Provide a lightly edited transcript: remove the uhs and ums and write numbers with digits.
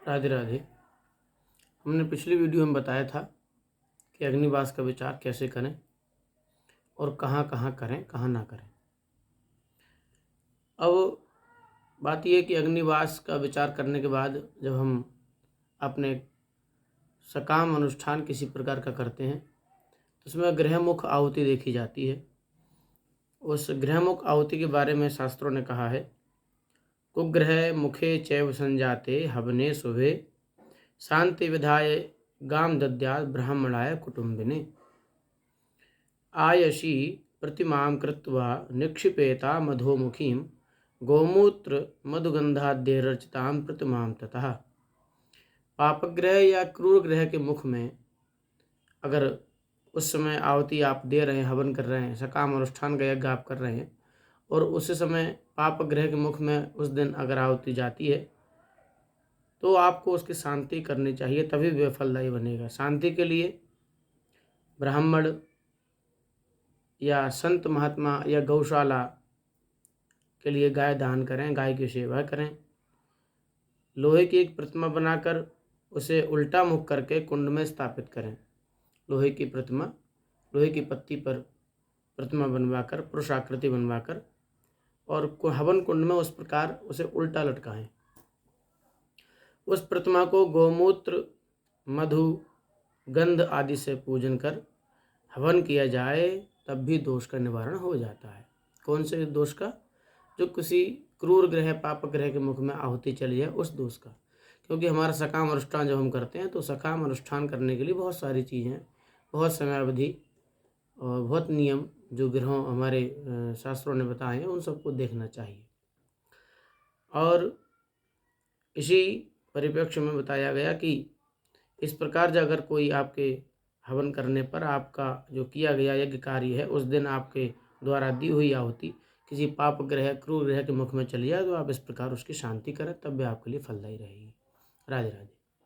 राधे राधे। हमने पिछली वीडियो में बताया था कि अग्निवास का विचार कैसे करें और कहाँ कहाँ करें, कहाँ ना करें। अब बात यह कि अग्निवास का विचार करने के बाद जब हम अपने सकाम अनुष्ठान किसी प्रकार का करते हैं तो उसमें गृहमुख आहुति देखी जाती है। उस गृहमुख आहुति के बारे में शास्त्रों ने कहा है, कुगृह मुखे चैव संजाते हवने शुभे शांति विधाय गाम दद्यात् ब्राह्मणाय कुटुंबिने। आयशी प्रतिमां कृत्वा निक्षिपेता मधोमुखीं गोमूत्र मधुगंधाद्यैरर्चितां प्रतिमां ततः। पापग्रह या क्रूर ग्रह के मुख में अगर उस समय आहुति आप दे रहे हैं, हवन कर रहे हैं, सकाम अनुष्ठान का यज्ञ आप कर रहे हैं और उस समय पाप ग्रह के मुख में उस दिन अगर आहुति जाती है तो आपको उसकी शांति करनी चाहिए, तभी वह फलदायी बनेगा। शांति के लिए ब्राह्मण या संत महात्मा या गौशाला के लिए गाय दान करें, गाय की सेवा करें। लोहे की एक प्रतिमा बनाकर उसे उल्टा मुख करके कुंड में स्थापित करें। लोहे की प्रतिमा, लोहे की पत्ती पर प्रतिमा बनवाकर, पुरुषाकृति बनवाकर और हवन कुंड में उस प्रकार उसे उल्टा लटकाएं। उस प्रतिमा को गोमूत्र, मधु, गंध आदि से पूजन कर हवन किया जाए, तब भी दोष का निवारण हो जाता है। कौन से दोष का? जो किसी क्रूर ग्रह, पाप ग्रह के मुख में आहुति चली है, उस दोष का। क्योंकि हमारा सकाम अनुष्ठान जब हम करते हैं तो सकाम अनुष्ठान करने के लिए बहुत सारी चीज़ें, बहुत समयावधि और बहुत नियम जो ग्रहों हमारे शास्त्रों ने बताए हैं, उन सबको देखना चाहिए। और इसी परिप्रेक्ष्य में बताया गया कि इस प्रकार जो अगर कोई आपके हवन करने पर आपका जो किया गया यज्ञ कार्य है, उस दिन आपके द्वारा दी हुई आहुति किसी पाप ग्रह, क्रूर ग्रह के मुख में चली जाए तो आप इस प्रकार उसकी शांति करें, तब भी आपके लिए फलदायी रहेगी। राधे राधे।